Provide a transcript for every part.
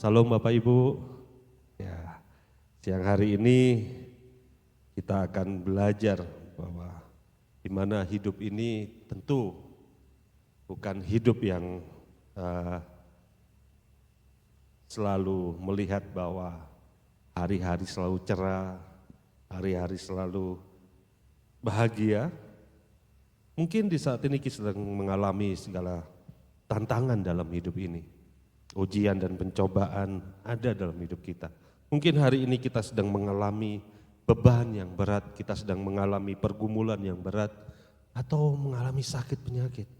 Salam Bapak Ibu. Ya, siang hari ini kita akan belajar bahwa di mana hidup ini tentu bukan hidup yang selalu melihat bahwa hari-hari selalu cerah, hari-hari selalu bahagia. Mungkin di saat ini kita sedang mengalami segala tantangan dalam hidup ini. Ujian dan pencobaan ada dalam hidup kita. Mungkin hari ini kita sedang mengalami beban yang berat, kita sedang mengalami pergumulan yang berat, atau mengalami sakit penyakit.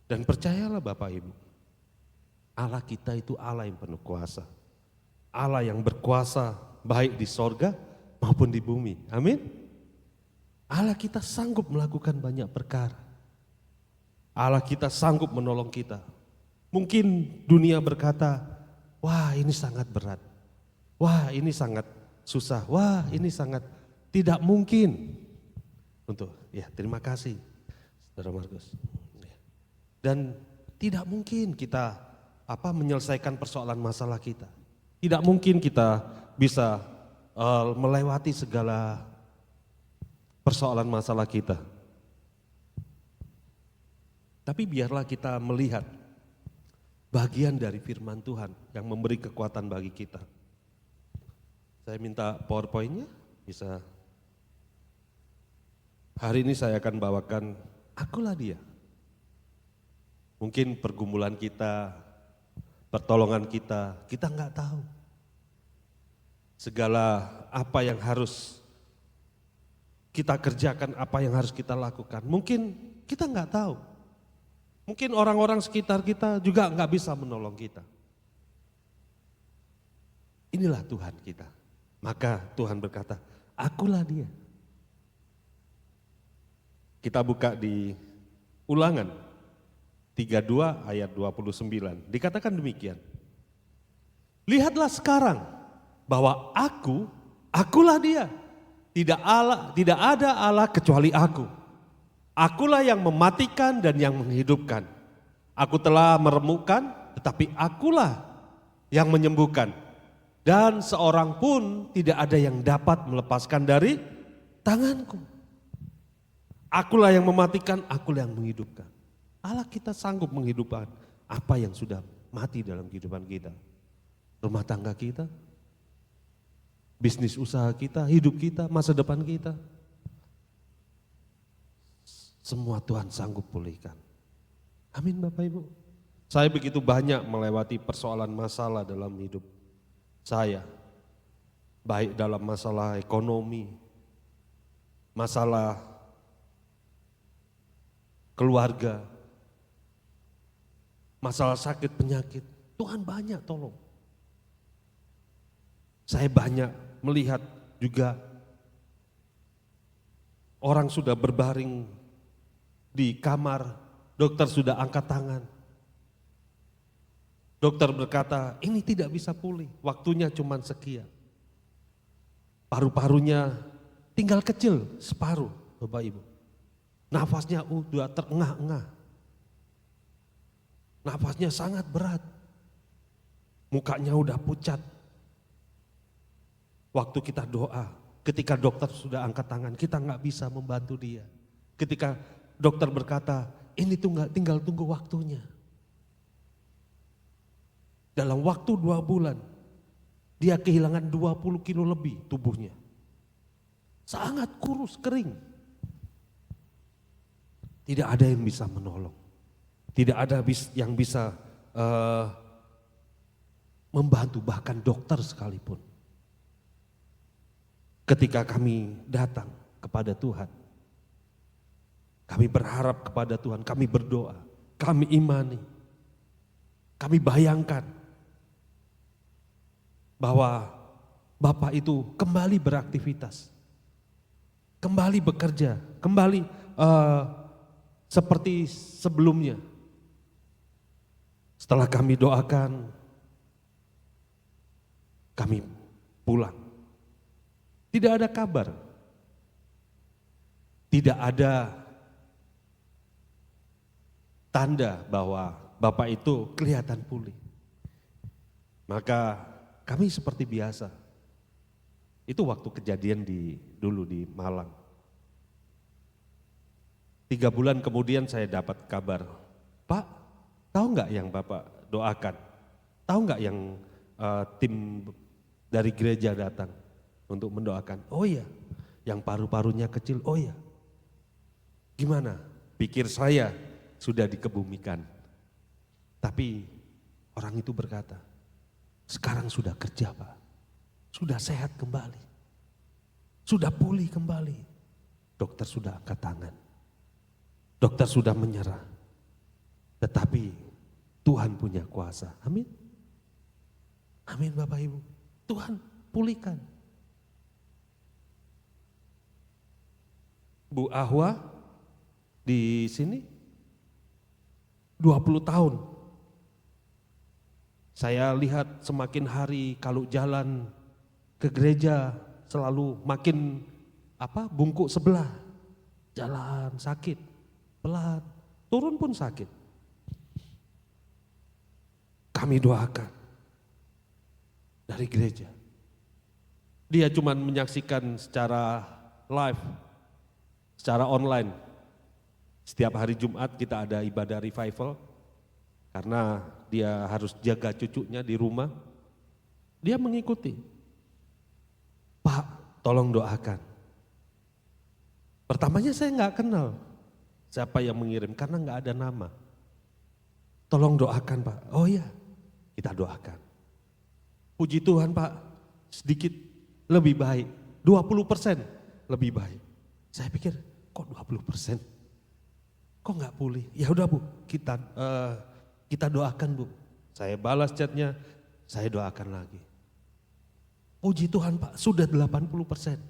Dan percayalah Bapak Ibu, Allah kita itu Allah yang penuh kuasa. Allah yang berkuasa baik di sorga maupun di bumi. Amin. Allah kita sanggup melakukan banyak perkara. Allah kita sanggup menolong kita. Mungkin dunia berkata, wah ini sangat berat, wah ini sangat susah, wah ini sangat tidak mungkin. Terima kasih Saudara Markus. Dan tidak mungkin kita menyelesaikan persoalan masalah kita. Tidak mungkin kita bisa melewati segala persoalan masalah kita. Tapi biarlah kita melihat bagian dari firman Tuhan yang memberi kekuatan bagi kita. Saya minta PowerPoint-nya, bisa. Hari ini saya akan bawakan Akulah Dia. Mungkin pergumulan kita, pertolongan kita nggak tahu. Segala apa yang harus kita kerjakan, apa yang harus kita lakukan, mungkin kita nggak tahu. Mungkin orang-orang sekitar kita juga nggak bisa menolong kita. Inilah Tuhan kita. Maka Tuhan berkata, Akulah Dia. Kita buka di Ulangan 32 ayat 29. Dikatakan demikian. Lihatlah sekarang bahwa Akulah Dia. Tidak ada Allah kecuali Aku. Akulah yang mematikan dan yang menghidupkan. Aku telah meremukkan, tetapi Akulah yang menyembuhkan. Dan seorang pun tidak ada yang dapat melepaskan dari tanganku. Akulah yang mematikan, Akulah yang menghidupkan. Allah kita sanggup menghidupkan apa yang sudah mati dalam kehidupan kita. Rumah tangga kita, bisnis usaha kita, hidup kita, masa depan kita. Semua Tuhan sanggup pulihkan. Amin Bapak Ibu. Saya begitu banyak melewati persoalan masalah dalam hidup saya. Baik dalam masalah ekonomi, masalah keluarga, masalah sakit penyakit. Tuhan banyak tolong. Saya banyak melihat juga orang sudah berbaring di kamar, dokter sudah angkat tangan. Dokter berkata, ini tidak bisa pulih, waktunya cuma sekian. Paru-parunya tinggal kecil, separuh Bapak Ibu. Nafasnya udah terengah-engah. Nafasnya sangat berat. Mukanya udah pucat. Waktu kita doa, ketika dokter sudah angkat tangan, kita nggak bisa membantu dia. Ketika dokter berkata, ini tinggal tunggu waktunya. Dalam waktu 2 bulan, dia kehilangan 20 kilo lebih tubuhnya. Sangat kurus, kering. Tidak ada yang bisa menolong. Tidak ada yang bisa membantu, bahkan dokter sekalipun. Ketika kami datang kepada Tuhan, kami berharap kepada Tuhan, kami berdoa, kami imani, kami bayangkan bahwa Bapak itu kembali beraktivitas, kembali bekerja, kembali seperti sebelumnya. Setelah kami doakan, kami pulang. Tidak ada kabar, tidak ada tanda bahwa Bapak itu kelihatan pulih. Maka kami seperti biasa. Itu waktu kejadian dulu di Malang. 3 bulan kemudian saya dapat kabar, Pak, tahu nggak yang Bapak doakan? Tahu nggak yang tim dari gereja datang untuk mendoakan? Oh iya, yang paru-parunya kecil, oh iya. Gimana? Pikir saya sudah dikebumikan. Tapi orang itu berkata, sekarang sudah kerja Pak, sudah sehat kembali, sudah pulih kembali. Dokter sudah angkat tangan, dokter sudah menyerah. Tetapi Tuhan punya kuasa, amin. Amin Bapak Ibu, Tuhan pulihkan. Bu Ahwa di sini 20 tahun. Saya lihat semakin hari kalau jalan ke gereja selalu makin bungkuk sebelah. Jalan sakit, pelan, turun pun sakit. Kami doakan dari gereja. Dia cuma menyaksikan secara live, secara online. Setiap hari Jumat kita ada ibadah revival, karena dia harus jaga cucunya di rumah. Dia mengikuti. Pak, tolong doakan. Pertamanya saya nggak kenal siapa yang mengirim, karena nggak ada nama. Tolong doakan Pak. Oh iya, kita doakan. Puji Tuhan Pak, sedikit lebih baik, 20% lebih baik. Saya pikir, kok 20%? Kok nggak pulih? Ya udah Bu, kita doakan Bu. Saya balas chatnya, saya doakan lagi. Puji Tuhan Pak, sudah 80%.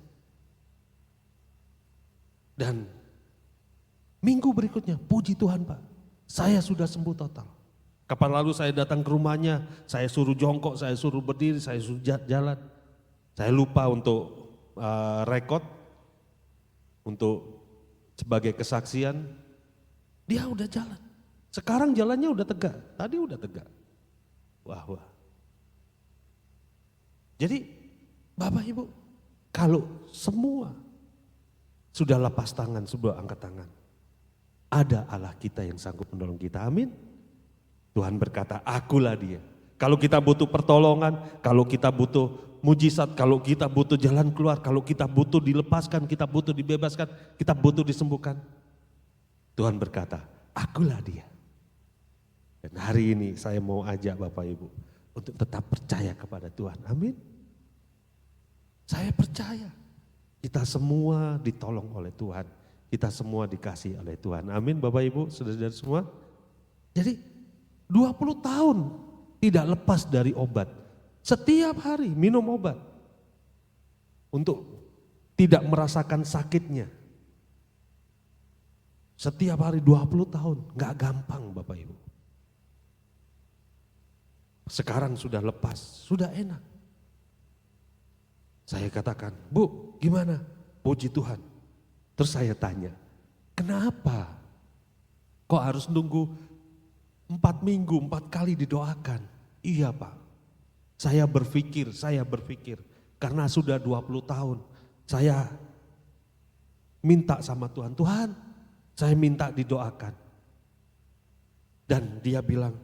Dan minggu berikutnya, puji Tuhan Pak, saya sudah sembuh total. Kapan lalu saya datang ke rumahnya, saya suruh jongkok, saya suruh berdiri, saya suruh jalan. Saya lupa untuk rekod, untuk sebagai kesaksian. Dia udah jalan. Sekarang jalannya udah tegak, tadi udah tegak. Wah. Jadi Bapak Ibu, kalau semua sudah lepas tangan, sebuah angkat tangan, ada Allah kita yang sanggup menolong kita, amin. Tuhan berkata, akulah dia. Kalau kita butuh pertolongan, kalau kita butuh mujizat, kalau kita butuh jalan keluar, kalau kita butuh dilepaskan, kita butuh dibebaskan, kita butuh disembuhkan, Tuhan berkata, akulah dia. Dan hari ini saya mau ajak Bapak Ibu untuk tetap percaya kepada Tuhan. Amin. Saya percaya kita semua ditolong oleh Tuhan. Kita semua dikasih oleh Tuhan. Amin Bapak Ibu, saudara-saudara semua. Jadi 20 tahun tidak lepas dari obat. Setiap hari minum obat. Untuk tidak merasakan sakitnya. Setiap hari 20 tahun, gak gampang Bapak Ibu. Sekarang sudah lepas, sudah enak. Saya katakan, Bu gimana? Puji Tuhan. Terus saya tanya, kenapa? Kok harus nunggu 4 minggu, 4 kali didoakan? Iya Pak, saya berpikir, karena sudah 20 tahun, saya minta sama Tuhan, Tuhan saya minta didoakan. Dan dia bilang,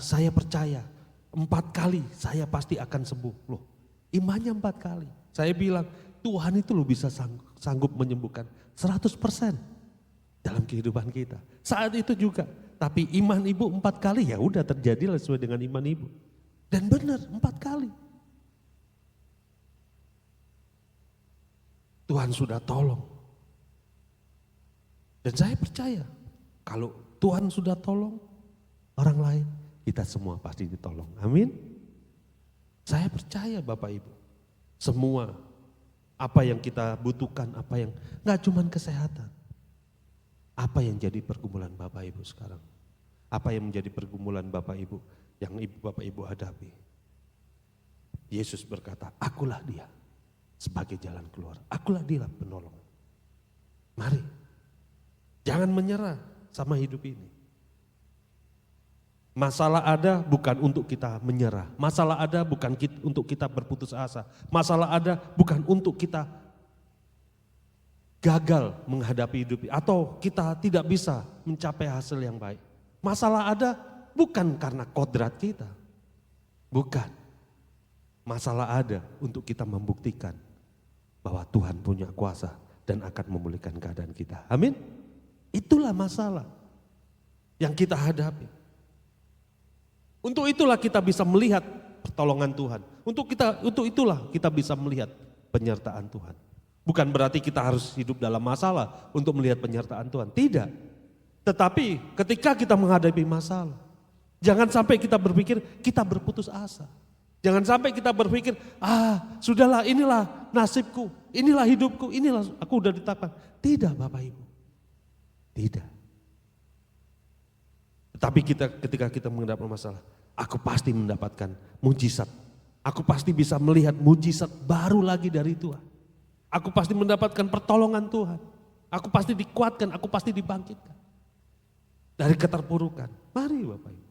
saya percaya 4 kali saya pasti akan sembuh. Loh, imannya 4 kali. Saya bilang, Tuhan itu loh bisa sanggup menyembuhkan 100% dalam kehidupan kita. Saat itu juga, tapi iman ibu 4 kali ya udah terjadilah sesuai dengan iman ibu. Dan benar 4 kali. Tuhan sudah tolong. Dan saya percaya kalau Tuhan sudah tolong orang lain, kita semua pasti ditolong. Amin. Saya percaya Bapak Ibu, semua apa yang kita butuhkan, apa yang gak cuma kesehatan. Apa yang jadi pergumulan Bapak Ibu sekarang? Apa yang menjadi pergumulan Bapak Ibu yang Bapak Ibu hadapi? Yesus berkata, akulah dia sebagai jalan keluar. Akulah dia penolong. Mari, jangan menyerah sama hidup ini. Masalah ada bukan untuk kita menyerah. Masalah ada bukan untuk kita berputus asa. Masalah ada bukan untuk kita gagal menghadapi hidup atau kita tidak bisa mencapai hasil yang baik. Masalah ada bukan karena kodrat kita. Bukan. Masalah ada untuk kita membuktikan bahwa Tuhan punya kuasa dan akan memulihkan keadaan kita. Amin. Itulah masalah yang kita hadapi. Untuk itulah kita bisa melihat pertolongan Tuhan. Untuk itulah kita bisa melihat penyertaan Tuhan. Bukan berarti kita harus hidup dalam masalah untuk melihat penyertaan Tuhan. Tidak. Tetapi ketika kita menghadapi masalah, jangan sampai kita berpikir kita berputus asa. Jangan sampai kita berpikir, sudahlah, inilah nasibku, inilah hidupku, inilah aku udah ditetapkan. Tidak Bapak Ibu. Tidak. Tetapi ketika kita menghadapi masalah, aku pasti mendapatkan mujizat. Aku pasti bisa melihat mujizat baru lagi dari Tuhan. Aku pasti mendapatkan pertolongan Tuhan. Aku pasti dikuatkan, aku pasti dibangkitkan. Dari keterpurukan. Mari Bapak Ibu.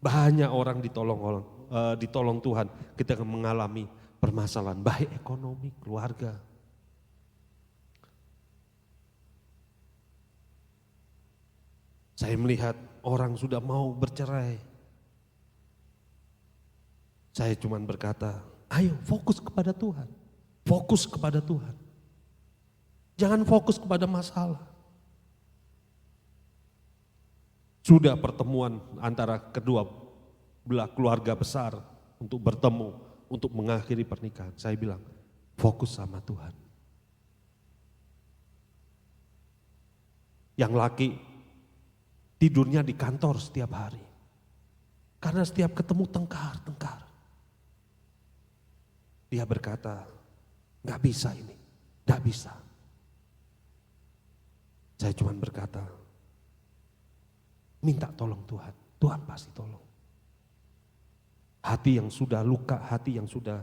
Banyak orang ditolong Tuhan ketika mengalami permasalahan baik ekonomi, keluarga. Saya melihat orang sudah mau bercerai. Saya cuma berkata, ayo fokus kepada Tuhan. Fokus kepada Tuhan. Jangan fokus kepada masalah. Sudah pertemuan antara kedua belah keluarga besar untuk bertemu, untuk mengakhiri pernikahan. Saya bilang, fokus sama Tuhan. Yang laki tidurnya di kantor setiap hari. Karena setiap ketemu tengkar. Dia berkata, gak bisa ini, gak bisa. Saya cuma berkata, minta tolong Tuhan, Tuhan pasti tolong. Hati yang sudah luka, hati yang sudah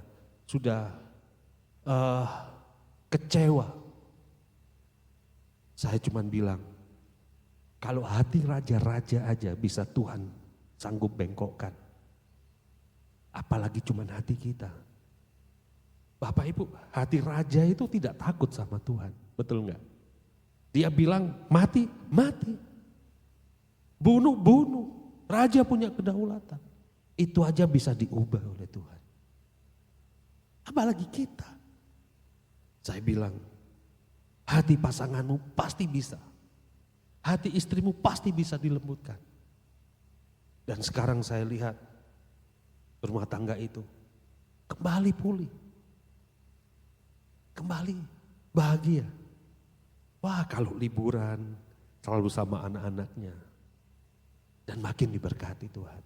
kecewa. Saya cuma bilang, kalau hati raja-raja aja bisa Tuhan sanggup bengkokkan. Apalagi cuma hati kita. Bapak Ibu, hati raja itu tidak takut sama Tuhan. Betul enggak? Dia bilang mati, mati. Bunuh, bunuh. Raja punya kedaulatan. Itu aja bisa diubah oleh Tuhan. Apalagi kita. Saya bilang, hati pasanganmu pasti bisa. Hati istrimu pasti bisa dilembutkan. Dan sekarang saya lihat rumah tangga itu kembali pulih. Kembali bahagia. Wah, kalau liburan selalu sama anak-anaknya. Dan makin diberkati Tuhan.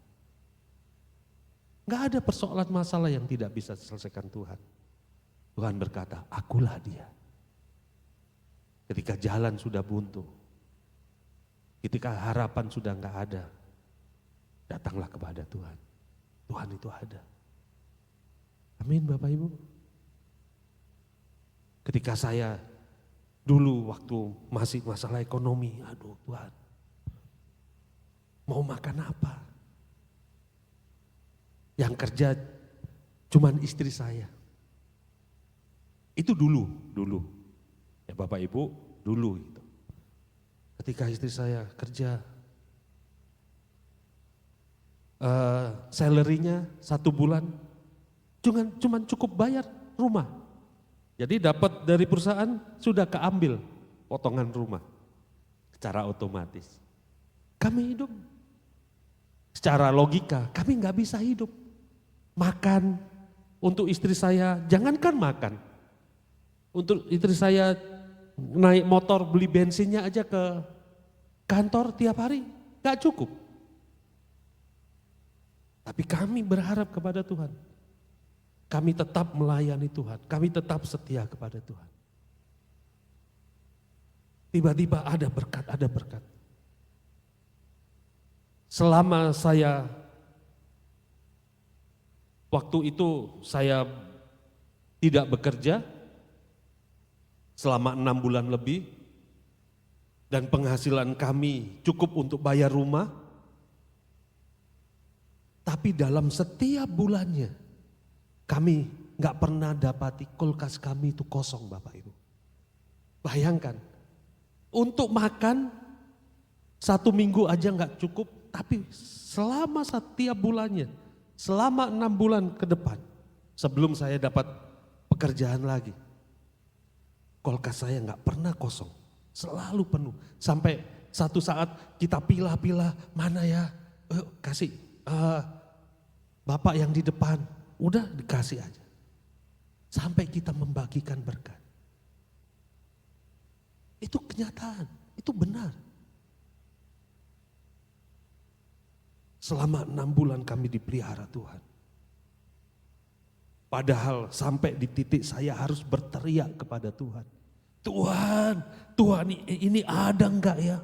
Gak ada persoalan masalah yang tidak bisa diselesaikan Tuhan. Tuhan berkata, akulah dia. Ketika jalan sudah buntu. Ketika harapan sudah gak ada. Datanglah kepada Tuhan. Tuhan itu ada. Amin Bapak Ibu. Ketika saya dulu waktu masih masalah ekonomi, aduh Tuhan. Mau makan apa? Yang kerja cuman istri saya. Itu dulu. Ya Bapak Ibu, dulu itu. Ketika istri saya kerja, salary-nya 1 bulan cuman cukup bayar rumah. Jadi dapat dari perusahaan sudah keambil potongan rumah secara otomatis. Kami hidup secara logika, kami nggak bisa hidup. Makan untuk istri saya, jangankan makan. Untuk istri saya naik motor beli bensinnya aja ke kantor tiap hari, nggak cukup. Tapi kami berharap kepada Tuhan. Kami tetap melayani Tuhan, kami tetap setia kepada Tuhan. Tiba-tiba ada berkat. Selama saya, waktu itu saya tidak bekerja, selama 6 bulan lebih, dan penghasilan kami cukup untuk bayar rumah, tapi dalam setiap bulannya kami nggak pernah dapati kulkas kami itu kosong Bapak Ibu. Bayangkan, untuk makan 1 minggu aja nggak cukup, tapi selama setiap bulannya, selama 6 bulan ke depan, sebelum saya dapat pekerjaan lagi, kulkas saya nggak pernah kosong, selalu penuh. Sampai satu saat kita pilah-pilah, mana ya, kasih Bapak yang di depan, udah dikasih aja. Sampai kita membagikan berkat. Itu kenyataan, itu benar. Selama 6 bulan kami dipelihara Tuhan. Padahal sampai di titik saya harus berteriak kepada Tuhan. Tuhan ini ada enggak ya?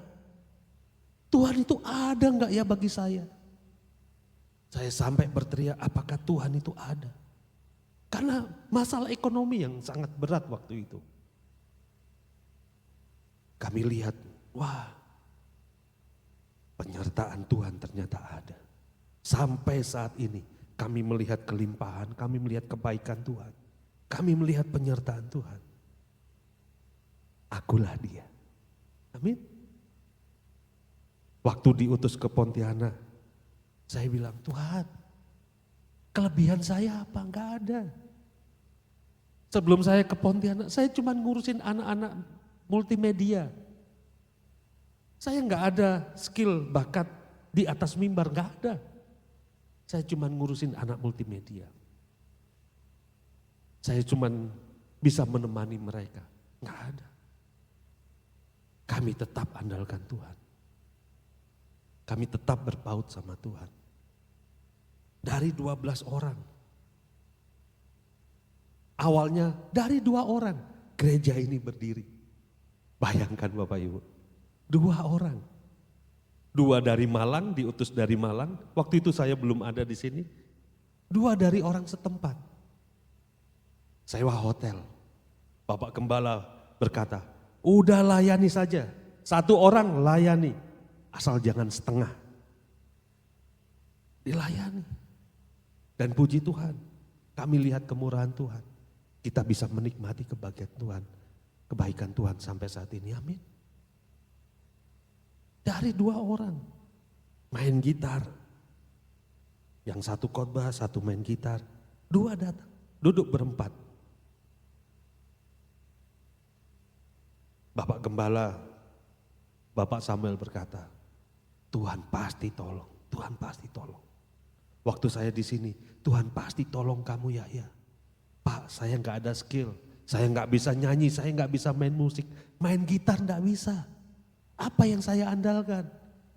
Tuhan itu ada enggak ya bagi saya? Saya sampai berteriak, apakah Tuhan itu ada? Karena masalah ekonomi yang sangat berat waktu itu. Kami lihat, wah, penyertaan Tuhan ternyata ada. Sampai saat ini kami melihat kelimpahan, kami melihat kebaikan Tuhan. Kami melihat penyertaan Tuhan. Akulah dia. Amin. Waktu diutus ke Pontianak, saya bilang, Tuhan, kelebihan saya apa? Enggak ada. Sebelum saya ke Pontianak, saya cuma ngurusin anak-anak multimedia. Saya enggak ada skill, bakat di atas mimbar, enggak ada. Saya cuma ngurusin anak multimedia. Saya cuma bisa menemani mereka, enggak ada. Kami tetap andalkan Tuhan. Kami tetap berpaut sama Tuhan. Dari 12 orang. Awalnya dari 2 orang gereja ini berdiri. Bayangkan Bapak Ibu. 2 orang. 2 dari Malang, diutus dari Malang. Waktu itu saya belum ada di sini. 2 dari orang setempat. Sewa hotel. Bapak Gembala berkata, udah layani saja. 1 orang layani. Asal jangan setengah. Dilayani. Dan puji Tuhan, kami lihat kemurahan Tuhan. Kita bisa menikmati kebahagiaan Tuhan. Kebaikan Tuhan sampai saat ini, amin. Dari 2 orang, main gitar. Yang 1 khotbah, 1 main gitar. 2 datang, duduk berempat. Bapak Gembala, Bapak Samuel berkata, Tuhan pasti tolong, Tuhan pasti tolong. Waktu saya di sini, Tuhan pasti tolong kamu ya. Pak, saya nggak ada skill, saya nggak bisa nyanyi, saya nggak bisa main musik, main gitar nggak bisa. Apa yang saya andalkan?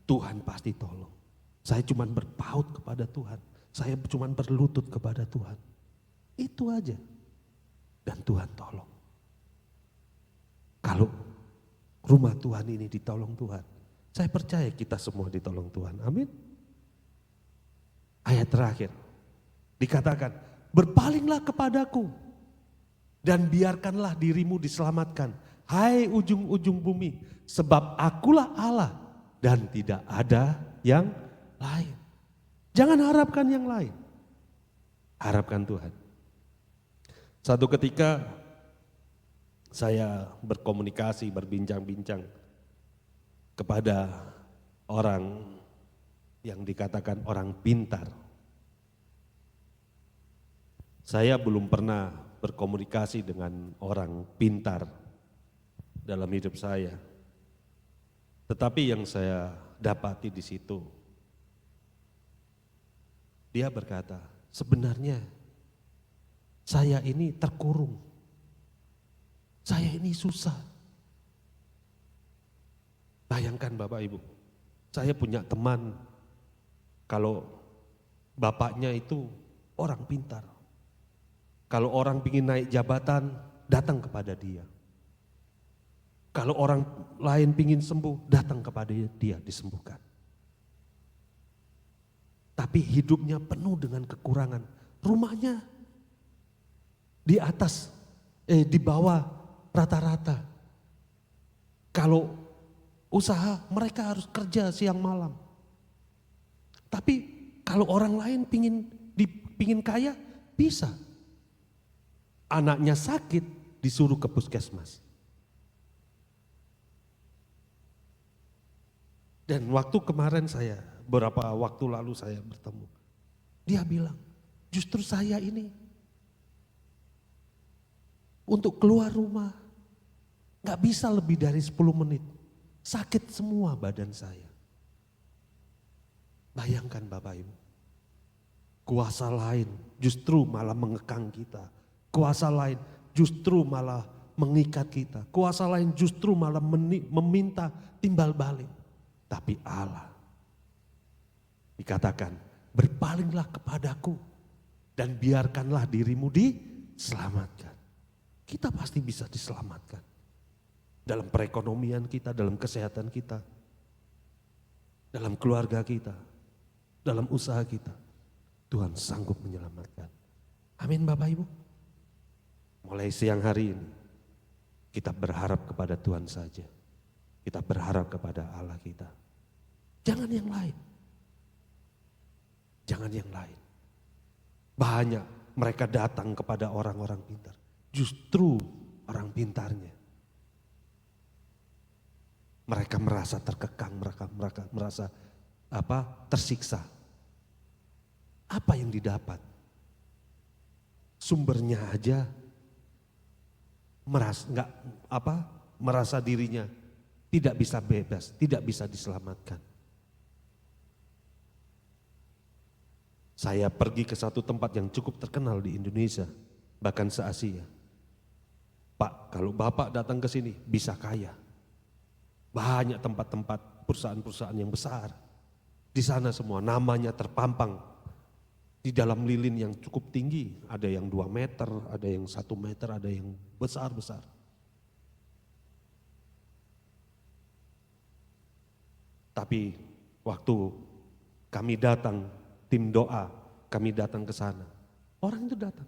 Tuhan pasti tolong. Saya cuma berpaut kepada Tuhan, saya cuma berlutut kepada Tuhan. Itu aja. Dan Tuhan tolong. Kalau rumah Tuhan ini ditolong Tuhan, saya percaya kita semua ditolong Tuhan. Amin. Ayat terakhir dikatakan, berpalinglah kepadaku dan biarkanlah dirimu diselamatkan. Hai ujung-ujung bumi, sebab akulah Allah dan tidak ada yang lain. Jangan harapkan yang lain, harapkan Tuhan. Satu ketika saya berkomunikasi, berbincang-bincang kepada orang yang dikatakan orang pintar. Saya belum pernah berkomunikasi dengan orang pintar dalam hidup saya. Tetapi yang saya dapati di situ, dia berkata, sebenarnya saya ini terkurung. Saya ini susah. Bayangkan Bapak Ibu, saya punya teman, kalau bapaknya itu orang pintar. Kalau orang ingin naik jabatan, datang kepada dia. Kalau orang lain ingin sembuh, datang kepada dia disembuhkan. Tapi hidupnya penuh dengan kekurangan. Rumahnya di atas, di bawah rata-rata. Kalau usaha, mereka harus kerja siang malam. Tapi kalau orang lain pingin kaya, bisa. Anaknya sakit, disuruh ke puskesmas. Dan waktu kemarin beberapa waktu lalu saya bertemu. Dia bilang, justru saya ini untuk keluar rumah gak bisa lebih dari 10 menit. Sakit semua badan saya. Bayangkan Bapak Ibu, kuasa lain justru malah mengekang kita. Kuasa lain justru malah mengikat kita. Kuasa lain justru malah meminta timbal balik. Tapi Allah dikatakan, berpalinglah kepadaku dan biarkanlah dirimu diselamatkan. Kita pasti bisa diselamatkan. Dalam perekonomian kita, dalam kesehatan kita, dalam keluarga kita, dalam usaha kita. Tuhan sanggup menyelamatkan. Amin Bapak Ibu. Mulai siang hari ini, kita berharap kepada Tuhan saja. Kita berharap kepada Allah kita. Jangan yang lain. Jangan yang lain. Banyak mereka datang kepada orang-orang pintar. Justru orang pintarnya. Mereka merasa terkekang, mereka merasa tersiksa. Apa yang didapat? Sumbernya aja merasa dirinya tidak bisa bebas, tidak bisa diselamatkan. Saya pergi ke satu tempat yang cukup terkenal di Indonesia, bahkan se-Asia. Pak, kalau Bapak datang ke sini bisa kaya. Banyak tempat-tempat perusahaan-perusahaan yang besar. Di sana semua namanya terpampang di dalam lilin yang cukup tinggi. Ada yang 2 meter, ada yang 1 meter, ada yang besar-besar. Tapi waktu kami datang, tim doa, kami datang ke sana. Orang itu datang.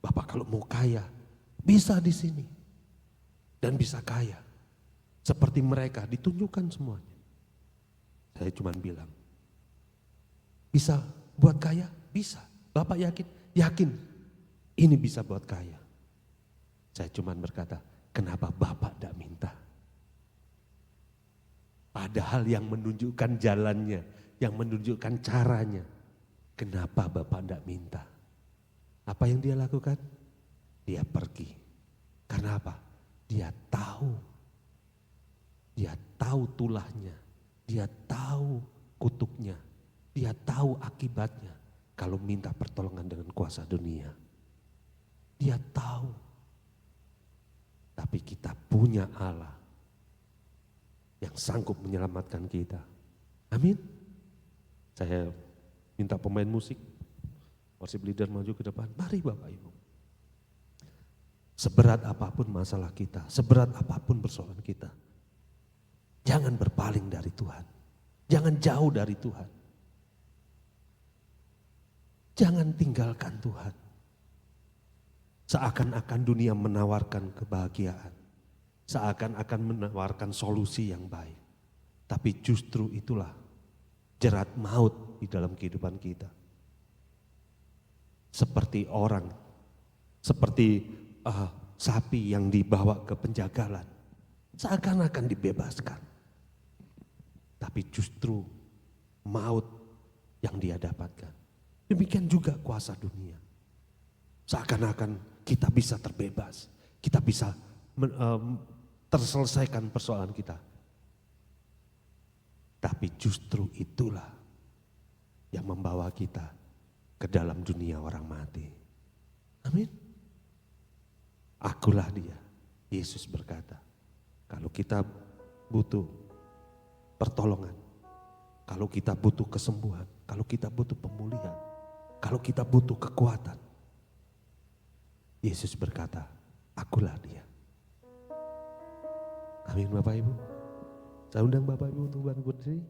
Bapak kalau mau kaya, bisa di sini. Dan bisa kaya. Seperti mereka, ditunjukkan semuanya. Saya cuma bilang, bisa buat kaya? Bisa. Bapak yakin? Yakin. Ini bisa buat kaya. Saya cuma berkata, kenapa Bapak tidak minta? Padahal yang menunjukkan jalannya, yang menunjukkan caranya. Kenapa Bapak tidak minta? Apa yang dia lakukan? Dia pergi. Karena apa? Dia tahu. Dia tahu tulahnya. Dia tahu kutuknya. Dia tahu akibatnya. Kalau minta pertolongan dengan kuasa dunia. Dia tahu. Tapi kita punya Allah yang sanggup menyelamatkan kita. Amin. Saya minta pemain musik, worship leader maju ke depan. Mari Bapak Ibu. Seberat apapun masalah kita, seberat apapun persoalan kita. Jangan berpaling dari Tuhan. Jangan jauh dari Tuhan. Jangan tinggalkan Tuhan. Seakan-akan dunia menawarkan kebahagiaan. Seakan-akan menawarkan solusi yang baik. Tapi justru itulah jerat maut di dalam kehidupan kita. Seperti sapi yang dibawa ke penjagalan. Seakan-akan dibebaskan. Tapi justru maut yang dia dapatkan. Demikian juga kuasa dunia. Seakan-akan kita bisa terbebas. Kita bisa terselesaikan persoalan kita. Tapi justru itulah yang membawa kita ke dalam dunia orang mati. Amin. Akulah dia. Yesus berkata, kalau kita butuh pertolongan, kalau kita butuh kesembuhan, kalau kita butuh pemulihan, kalau kita butuh kekuatan, Yesus berkata, akulah dia. Amin Bapak Ibu. Saya undang Bapak Ibu untuk bangkit berdiri.